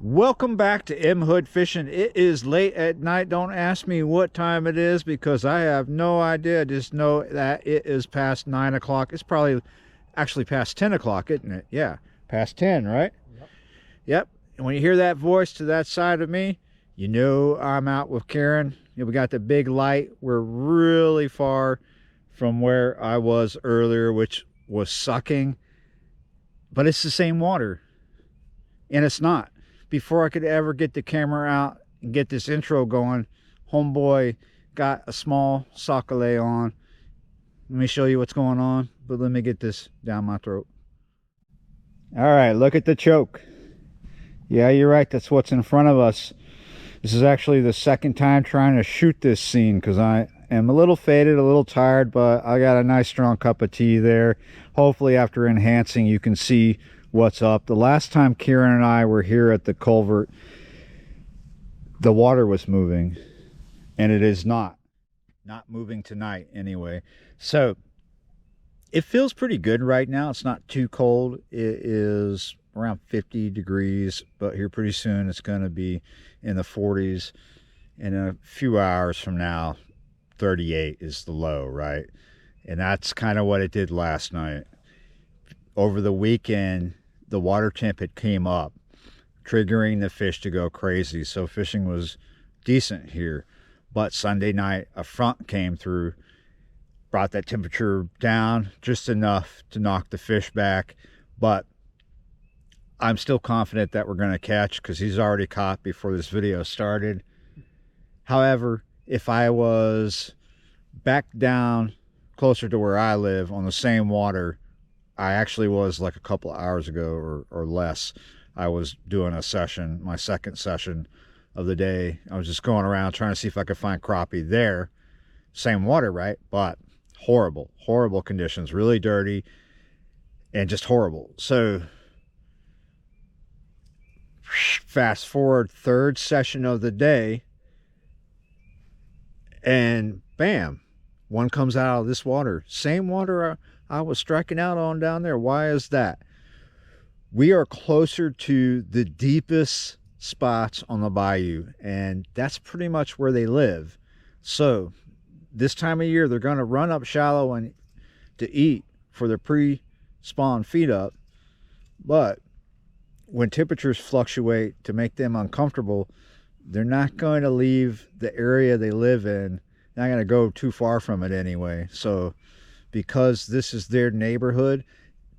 Welcome back to M Hood Fishing. It is late at night. Don't ask me what time it is because I have no idea. Just know that it is past 9 o'clock. It's probably actually past 10 o'clock, isn't it? Yeah, past 10, right? Yep. And when you hear that voice to that side of me, you know I'm out with Karen. We got the big light. We're really far from where I was earlier, which was sucking. But it's the same water. And it's not. Before I could ever get the camera out and get this intro going, homeboy got a small sockeye on. Let me show you what's going on, but let me get this down my throat. All right, look at the choke. Yeah, you're right, that's what's in front of us. This is actually the second time trying to shoot this scene because I am a little faded, a little tired, but I got a nice strong cup of tea there. Hopefully after enhancing you can see what's up. The last time Kieran and I were here at the culvert, the water was moving, and it is not moving tonight anyway. So it feels pretty good right now. It's not too cold. It is around 50 degrees, but here pretty soon it's going to be in the 40s. In a few hours from now, 38 is the low, right? And that's kind of what it did last night. Over the weekend, the water temp had came up, triggering the fish to go crazy. So fishing was decent here. But Sunday night, a front came through, brought that temperature down just enough to knock the fish back. But I'm still confident that we're going to catch because he's already caught before this video started. However, if I was back down closer to where I live on the same water, I actually was like a couple of hours ago or less. I was doing a session, my second session of the day. I was just going around trying to see if I could find crappie there. Same water, right? But horrible, horrible conditions, really dirty and just horrible. So fast forward, third session of the day, and bam, one comes out of this water. Same water I was striking out on down there. Why is that? We are closer to the deepest spots on the bayou, and that's pretty much where they live. So this time of year, they're going to run up shallow and to eat for their pre-spawn feed up. But when temperatures fluctuate to make them uncomfortable, they're not going to leave the area they live in. They're not going to go too far from it anyway. So because this is their neighborhood,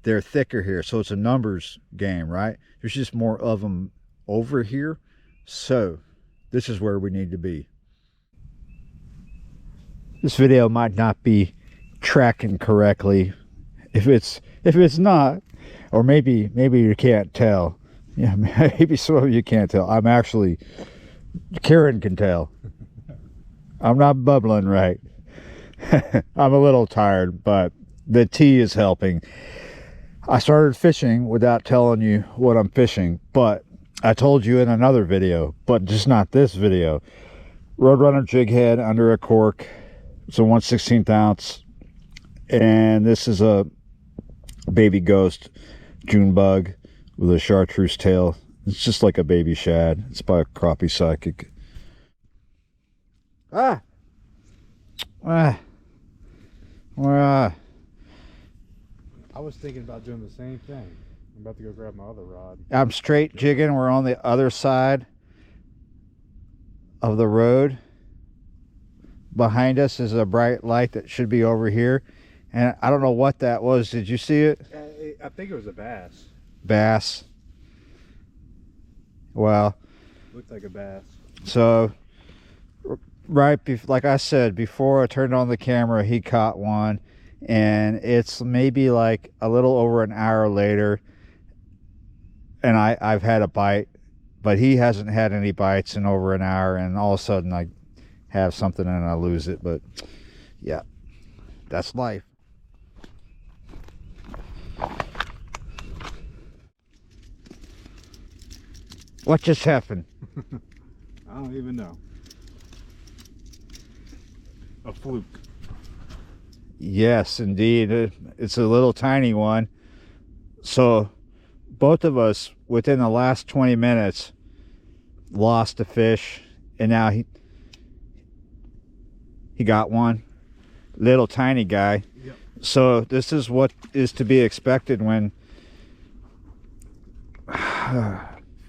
they're thicker here. So it's a numbers game, right? There's just more of them over here. So this is where we need to be. This video might not be tracking correctly. If it's not, or maybe you can't tell. Yeah, maybe some of you can't tell. I'm actually, Karen can tell. I'm not bubbling right. I'm a little tired, but the tea is helping. I started fishing without telling you what I'm fishing, but I told you in another video, but just not this video. Roadrunner jig head under a cork. It's a 1/16 ounce, and this is a baby ghost June bug with a chartreuse tail. It's just like a baby shad. It's by a Crappie psychic. I was thinking about doing the same thing. I'm about to go grab my other rod. I'm straight jigging. We're on the other side of the road. Behind us is a bright light that should be over here. And I don't know what that was. Did you see it? I think it was a bass. Bass. Well. Looked like a bass. So, like I said, before I turned on the camera, he caught one. And it's maybe like a little over an hour later. And I've had a bite. But he hasn't had any bites in over an hour. And all of a sudden I have something and I lose it. But yeah, that's life. What just happened? I don't even know. A fluke. Yes, indeed. It's a little tiny one. So both of us, within the last 20 minutes, lost a fish, and now he got one. Little tiny guy. Yep. So this is what is to be expected when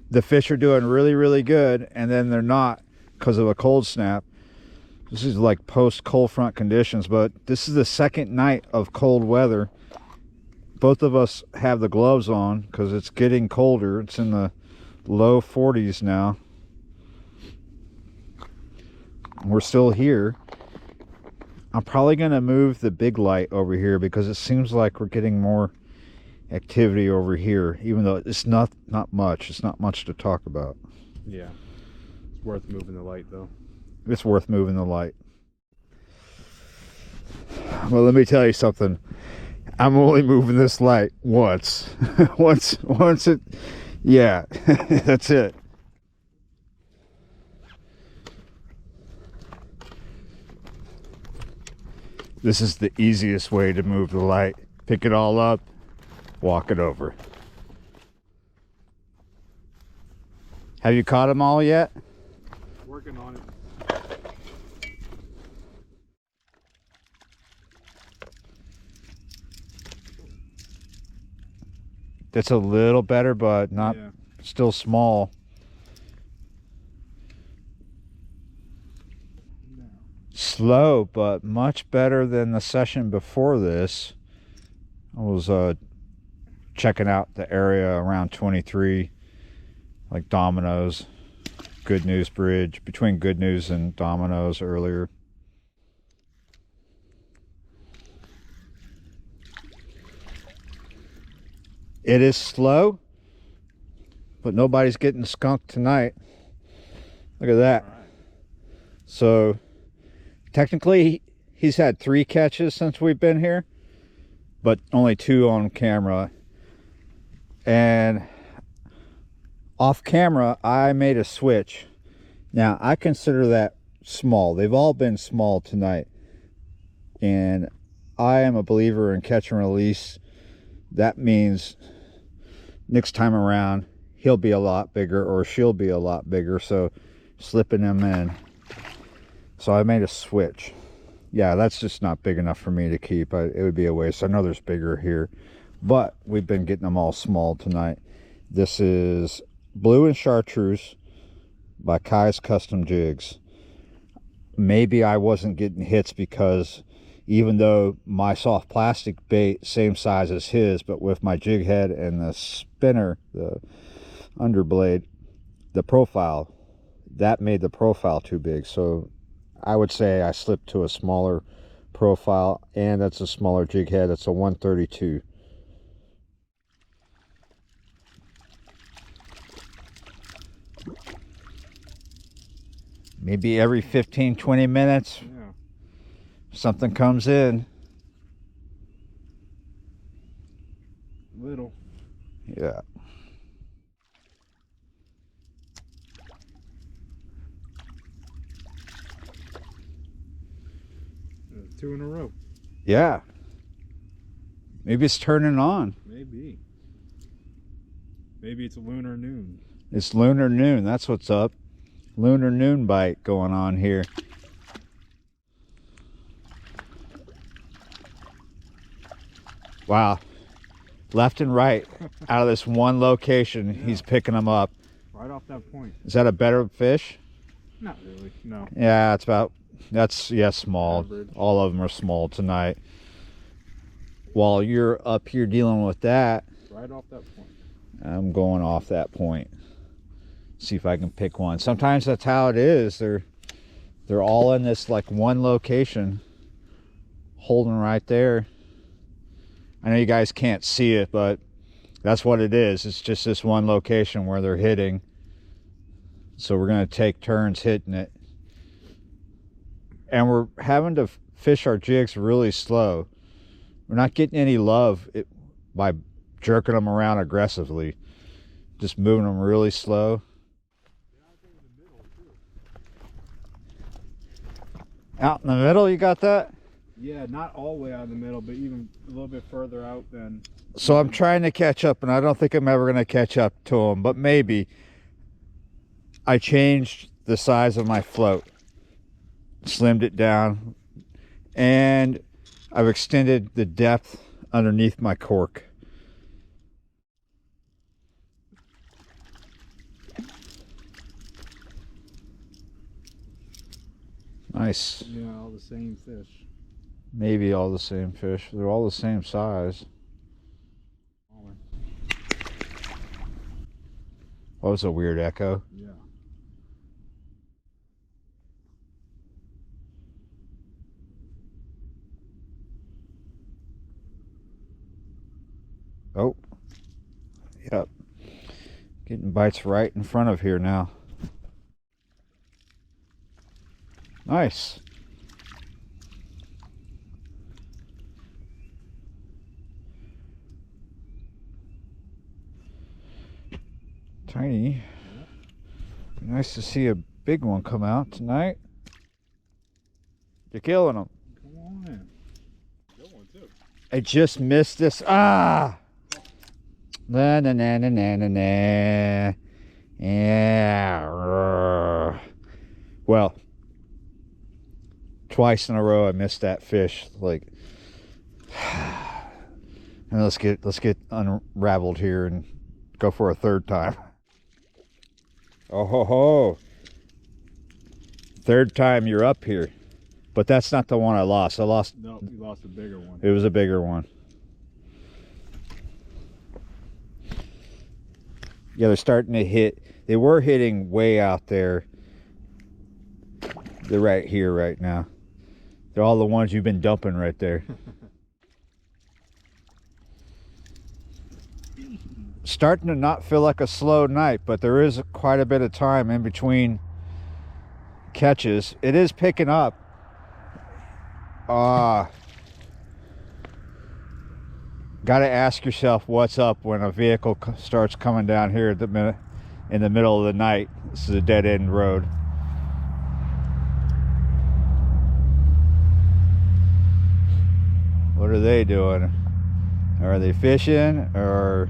the fish are doing really, really good, and then they're not because of a cold snap. This is like post cold front conditions, but this is the second night of cold weather. Both of us have the gloves on because it's getting colder. It's in the low 40s now. We're still here. I'm probably going to move the big light over here because it seems like we're getting more activity over here, even though it's not much. It's not much to talk about. Yeah. It's worth moving the light, though. It's worth moving the light. Well, let me tell you something. I'm only moving this light once. once it, yeah, that's it. This is the easiest way to move the light. Pick it all up, walk it over. Have you caught them all yet? Working on it. That's a little better, but not, Yeah. Still small. No. Slow, but much better than the session before this. I was checking out the area around 23, like Domino's, Good News Bridge, between Good News and Domino's earlier. It is slow, but nobody's getting skunked tonight. Look at that. All right. So technically he's had 3 catches since we've been here, but only 2 on camera. And off camera I made a switch. Now I consider that small. They've all been small tonight, and I am a believer in catch and release. That means next time around he'll be a lot bigger, or she'll be a lot bigger, so slipping them in. So I made a switch. Yeah, that's just not big enough for me to keep. It would be a waste. I know there's bigger here, but we've been getting them all small tonight. This is Blue and Chartreuse by Kai's Custom Jigs. Maybe I wasn't getting hits because even though my soft plastic bait, same size as his, but with my jig head and the spinner, the underblade, the profile, that made the profile too big. So I would say I slipped to a smaller profile, and that's a smaller jig head. It's a 132. Maybe every 15-20 minutes, Yeah. something comes in. Little. Yeah. Two in a row. Yeah. Maybe it's turning on. Maybe. Maybe it's a lunar noon. It's lunar noon. That's what's up. Lunar noon bite going on here. Wow. Left and right out of this one location, Yeah. he's picking them up. Right off that point. Is that a better fish? Not really. No. Yeah, it's about, that's, yeah, small. Average. All of them are small tonight. While you're up here dealing with that, Right off that point. I'm going off that point. See if I can pick one. Sometimes that's how it is. They're all in this like one location, holding right there. I know you guys can't see it, but that's what it is. It's just this one location where they're hitting. So we're going to take turns hitting it. And we're having to fish our jigs really slow. We're not getting any love by jerking them around aggressively. Just moving them really slow. Out in the middle, you got that? Yeah, not all the way out in the middle, but even a little bit further out than... So I'm trying to catch up, and I don't think I'm ever going to catch up to them, but maybe. I changed the size of my float, slimmed it down, and I've extended the depth underneath my cork. Nice. Yeah, all the same fish. Maybe all the same fish. They're all the same size. Oh, it's a weird echo. Yeah. Oh. Yep. Getting bites right in front of here now. Nice. Tiny. Be nice to see a big one come out tonight. You're killing them. Come on. Good one too. I just missed this. Ah! Na na na na na na na. Yeah. Well, twice in a row I missed that fish. Like, and let's get unraveled here and go for a third time. Oh ho ho! Third time you're up here, but that's not the one I lost. No, you lost a bigger one. It was a bigger one. Yeah, they're starting to hit. They were hitting way out there. They're right here right now. They're all the ones you've been dumping right there. Starting to not feel like a slow night, but there is quite a bit of time in between catches. It is picking up. Got to ask yourself what's up when a vehicle starts coming down here at in the middle of the night. This is a dead-end road. What are they doing? Are they fishing or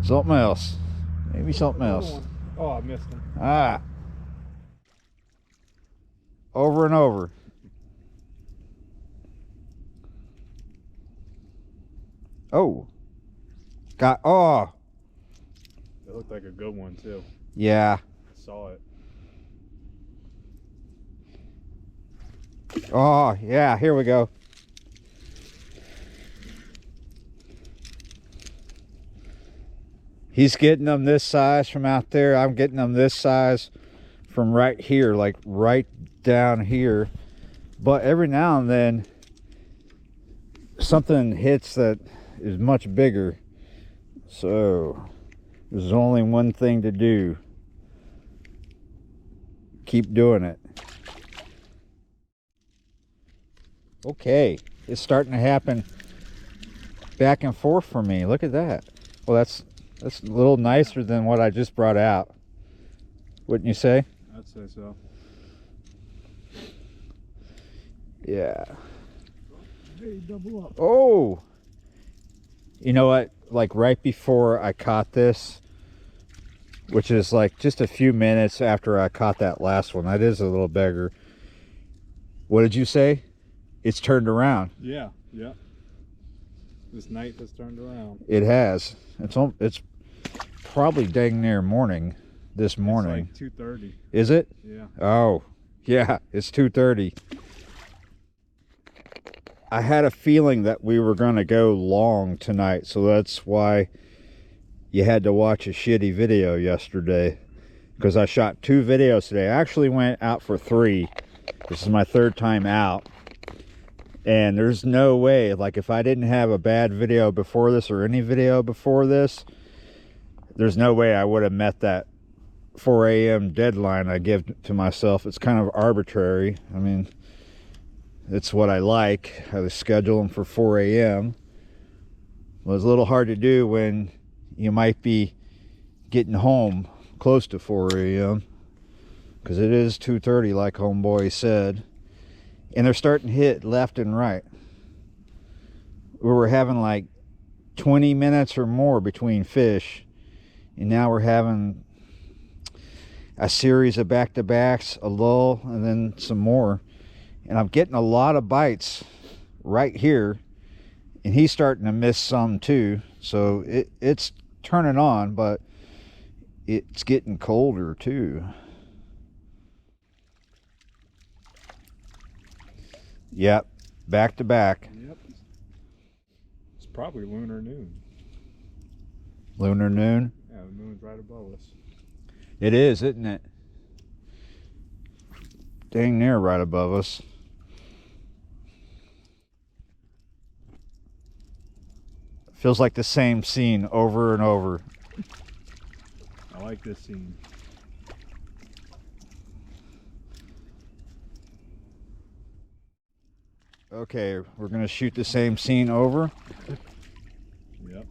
something else? Maybe something else. Oh, I missed him. Ah. Over and over. Oh. Oh. It looked like a good one too. Yeah. I saw it. Oh, yeah, here we go. He's getting them this size from out there. I'm getting them this size from right here, like right down here. But every now and then, something hits that is much bigger. So, there's only one thing to do. Keep doing it. Okay, it's starting to happen back and forth for me. Look at that. Well, that's a little nicer than what I just brought out. Wouldn't you say? I'd say so. Yeah. Hey, double up. Oh! You know what? Like right before I caught this, which is like just a few minutes after I caught that last one. That is a little bigger. What did you say? It's turned around. Yeah, yeah. This night has turned around. It has. It's probably dang near morning this morning. It's like 2:30. Is it? Yeah. Oh, yeah, it's 2:30. I had a feeling that we were going to go long tonight, so that's why you had to watch a shitty video yesterday, because I shot 2 videos today. I actually went out for 3. This is my 3rd time out. And there's no way, like if I didn't have a bad video before this or any video before this, there's no way I would have met that 4 a.m. deadline I give to myself. It's kind of arbitrary. I mean, it's what I like. I schedule them for 4 a.m. Well, it's a little hard to do when you might be getting home close to 4 a.m. because it is 2:30 like homeboy said. And they're starting to hit left and right. We were having like 20 minutes or more between fish. And now we're having a series of back-to-backs, a lull, and then some more. And I'm getting a lot of bites right here, and he's starting to miss some too. So it's turning on, but it's getting colder too. Yep, back to back. Yep. It's probably lunar noon. Lunar noon? Yeah, the moon's right above us. It is, isn't it? Dang near right above us. Feels like the same scene over and over. I like this scene. Okay, we're gonna shoot the same scene over. Yep.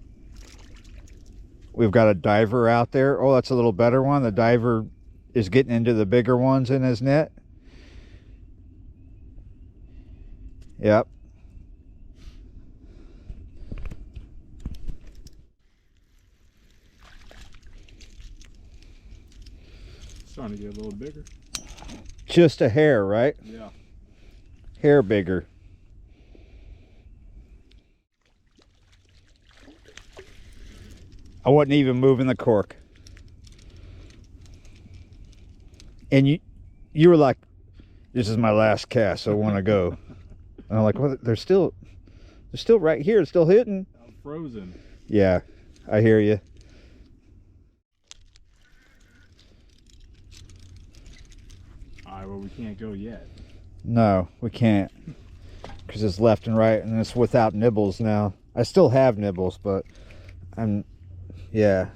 We've got a diver out there. Oh, that's a little better one. The diver is getting into the bigger ones in his net. Yep. It's starting to get a little bigger. Just a hair, right? Yeah. Hair bigger. I wasn't even moving the cork. And you were like, this is my last cast, so I want to go. And I'm like, well, they're still right here, it's still hitting. I'm frozen. Yeah, I hear you. Alright, well, we can't go yet. No, we can't. Because it's left and right, and it's without nibbles now. I still have nibbles, but yeah.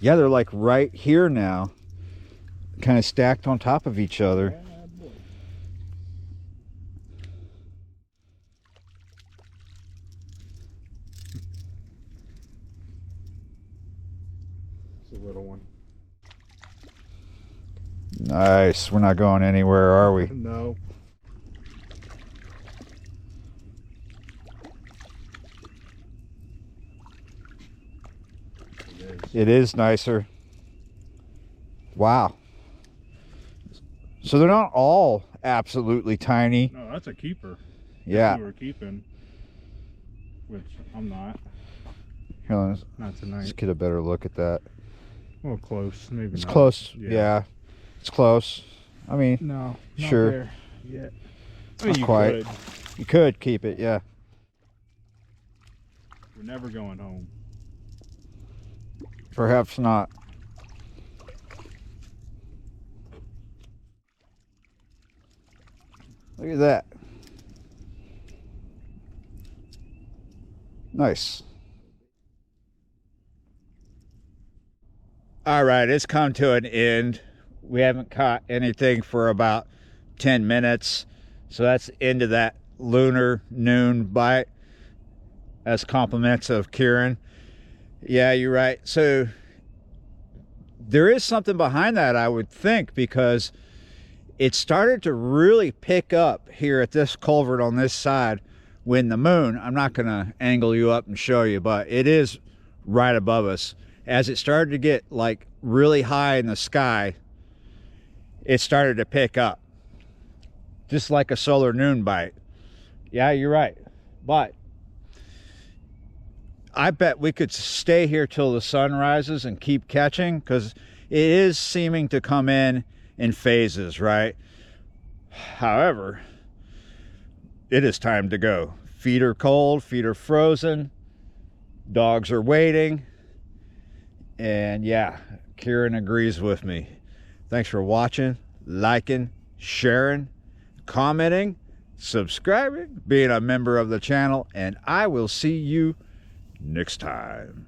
Yeah, they're like right here now. Kind of stacked on top of each other. Yeah, boy. It's a little one. Nice. We're not going anywhere, are we? No. It is nicer. Wow. So they're not all absolutely tiny. No, that's a keeper. Yeah. We're keeping, which I'm not. Here, Not tonight. let's get a better look at that. Well, close. Maybe It's not. close. Yeah. It's close. I mean, No. Not Sure. There yet. I Not mean, you quite. could. You could keep it, yeah. We're never going home. Perhaps not. Look at that. Nice. All right, it's come to an end. We haven't caught anything for about 10 minutes. So that's the end of that lunar noon bite. As compliments of Kieran. Yeah, you're right. So there is something behind that, I would think, because it started to really pick up here at this culvert on this side when the moon, I'm not going to angle you up and show you, but it is right above us. As it started to get like really high in the sky, it started to pick up. Just like a solar noon bite. Yeah, you're right. But I bet we could stay here till the sun rises and keep catching, because it is seeming to come in phases, right? However, it is time to go. Feet are cold, feet are frozen, dogs are waiting, and yeah, Kieran agrees with me. Thanks for watching, liking, sharing, commenting, subscribing, being a member of the channel, and I will see you next time.